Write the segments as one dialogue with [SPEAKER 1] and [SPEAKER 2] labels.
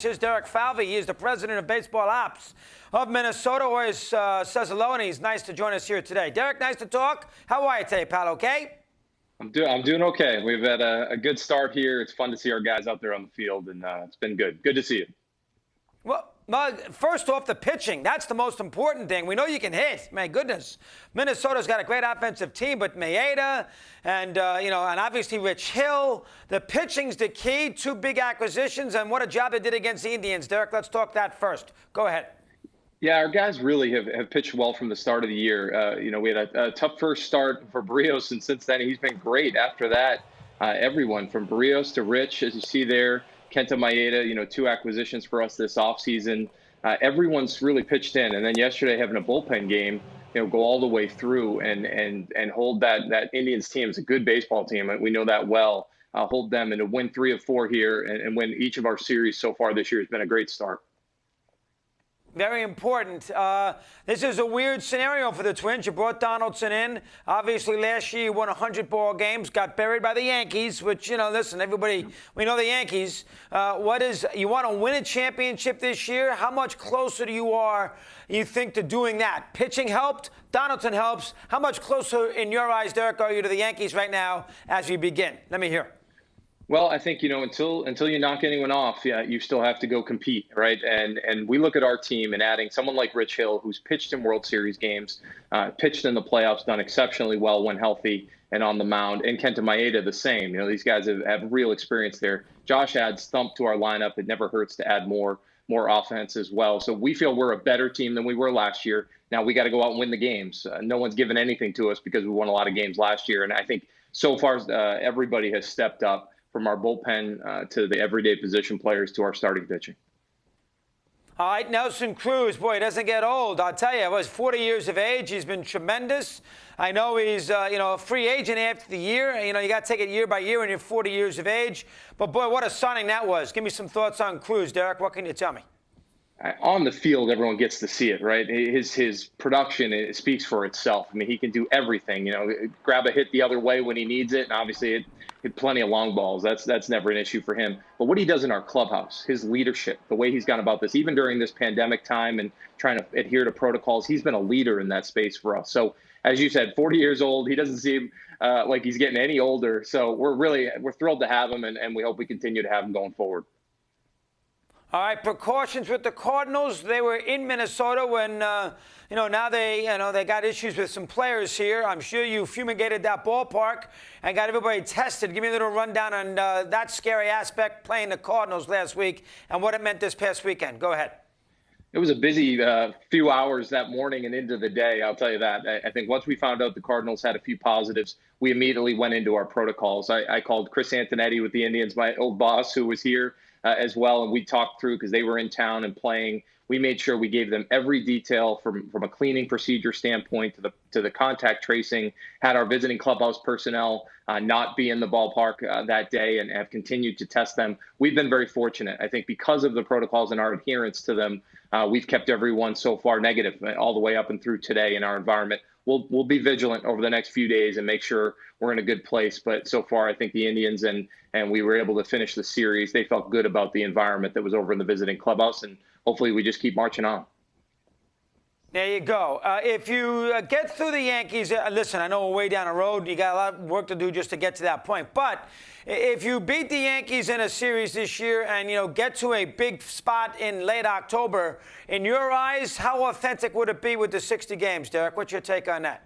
[SPEAKER 1] This is Derek Falvey. He is the president of baseball ops of Minnesota. Always says hello, and he's nice to join us here today. Derek, nice to talk. How are you today, pal? Okay?
[SPEAKER 2] I'm doing okay. We've had a good start here. It's fun to see our guys out there on the field, and it's been good. Good to see you.
[SPEAKER 1] Well, first off, the pitching. That's the most important thing. We know you can hit. My goodness. Minnesota's got a great offensive team, but Maeda and obviously Rich Hill. The pitching's the key. Two big acquisitions, and what a job they did against the Indians. Derek, let's talk that first. Go ahead.
[SPEAKER 2] Yeah, our guys really have pitched well from the start of the year. We had a tough first start for Barrios, and since then he's been great. After that, everyone from Barrios to Rich, as you see there, Kenta Maeda, two acquisitions for us this offseason. Everyone's really pitched in. And then yesterday having a bullpen game, go all the way through and hold that Indians team. It's a good baseball team. We know that well. Hold them and to win 3 of 4 here and win each of our series so far this year has been a great start.
[SPEAKER 1] Very important. This is a weird scenario for the Twins. You brought Donaldson in. Obviously, last year you won 100 ball games, got buried by the Yankees, which, listen, everybody, we know the Yankees. You want to win a championship this year? How much closer you think, to doing that? Pitching helped. Donaldson helps. How much closer, in your eyes, Derek, are you to the Yankees right now as we begin? Let me hear.
[SPEAKER 2] Well, I think, until you knock anyone off, you still have to go compete, right? And we look at our team and adding someone like Rich Hill, who's pitched in World Series games, pitched in the playoffs, done exceptionally well when healthy and on the mound, and Kenta Maeda the same. These guys have real experience there. Josh adds thump to our lineup. It never hurts to add more offense as well. So we feel we're a better team than we were last year. Now we got to go out and win the games. No one's given anything to us because we won a lot of games last year. And I think so far everybody has stepped up, from our bullpen to the everyday position players to our starting pitching.
[SPEAKER 1] All right, Nelson Cruz, boy, he doesn't get old. I'll tell you, he was 40 years of age. He's been tremendous. I know he's, a free agent after the year. You got to take it year by year when you're 40 years of age. But, boy, what a signing that was. Give me some thoughts on Cruz, Derek. What can you tell me?
[SPEAKER 2] On the field, everyone gets to see it, right? His production, it speaks for itself. I mean, he can do everything. Grab a hit the other way when he needs it, and obviously it hit plenty of long balls. That's never an issue for him. But what he does in our clubhouse, his leadership, the way he's gone about this, even during this pandemic time and trying to adhere to protocols, he's been a leader in that space for us. So, as you said, 40 years old, he doesn't seem like he's getting any older. So we're thrilled to have him, and we hope we continue to have him going forward.
[SPEAKER 1] All right, precautions with the Cardinals. They were in Minnesota when, now they got issues with some players here. I'm sure you fumigated that ballpark and got everybody tested. Give me a little rundown on that scary aspect playing the Cardinals last week and what it meant this past weekend. Go ahead.
[SPEAKER 2] It was a busy few hours that morning and into the day, I'll tell you that. I think once we found out the Cardinals had a few positives, we immediately went into our protocols. I called Chris Antonetti with the Indians, my old boss, who was here as well, and we talked through because they were in town and playing. We made sure we gave them every detail from a cleaning procedure standpoint to the contact tracing, had our visiting clubhouse personnel not be in the ballpark that day and have continued to test them. We've been very fortunate. I think because of the protocols and our adherence to them, we've kept everyone so far negative all the way up and through today in our environment. We'll be vigilant over the next few days and make sure we're in a good place. But so far, I think the Indians and we were able to finish the series. They felt good about the environment that was over in the visiting clubhouse, and hopefully we just keep marching on.
[SPEAKER 1] There you go. If you get through the Yankees, listen, I know we're way down the road. You got a lot of work to do just to get to that point. But if you beat the Yankees in a series this year and, get to a big spot in late October, in your eyes, how authentic would it be with the 60 games, Derek? What's your take on that?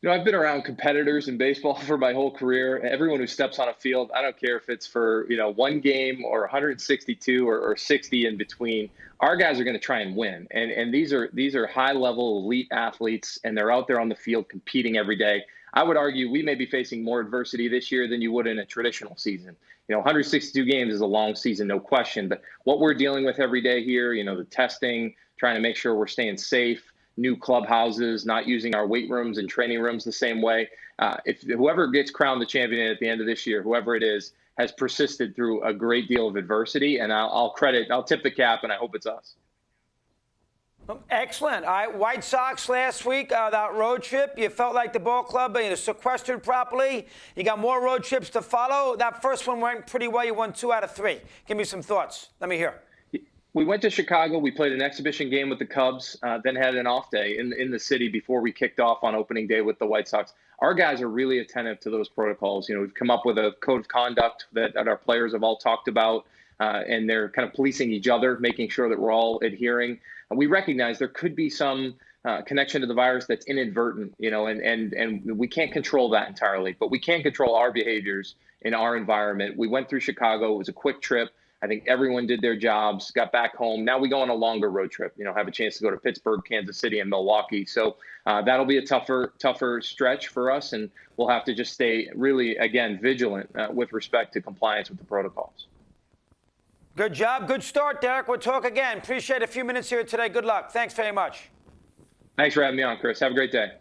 [SPEAKER 2] I've been around competitors in baseball for my whole career. Everyone who steps on a field, I don't care if it's for, one game or 162 or 60 in between, our guys are going to try and win. And these are high-level elite athletes, and they're out there on the field competing every day. I would argue we may be facing more adversity this year than you would in a traditional season. 162 games is a long season, no question. But what we're dealing with every day here, the testing, trying to make sure we're staying safe, new clubhouses, not using our weight rooms and training rooms the same way. If whoever gets crowned the champion at the end of this year, whoever it is, has persisted through a great deal of adversity, and I'll tip the cap, and I hope it's us.
[SPEAKER 1] Excellent. All right, White Sox last week, that road trip, you felt like the ball club sequestered properly. You got more road trips to follow. That first one went pretty well. You won 2 out of 3. Give me some thoughts. Let me hear.
[SPEAKER 2] We went to Chicago. We played an exhibition game with the Cubs, then had an off day in the city before we kicked off on opening day with the White Sox. Our guys are really attentive to those protocols. We've come up with a code of conduct that our players have all talked about, and they're kind of policing each other, making sure that we're all adhering. And we recognize there could be some connection to the virus that's inadvertent, and we can't control that entirely, but we can control our behaviors in our environment. We went through Chicago. It was a quick trip. I think everyone did their jobs, got back home. Now we go on a longer road trip, have a chance to go to Pittsburgh, Kansas City, and Milwaukee. So that'll be a tougher stretch for us, and we'll have to just stay really, again, vigilant with respect to compliance with the protocols.
[SPEAKER 1] Good job. Good start, Derek. We'll talk again. Appreciate a few minutes here today. Good luck. Thanks very much.
[SPEAKER 2] Thanks for having me on, Chris. Have a great day.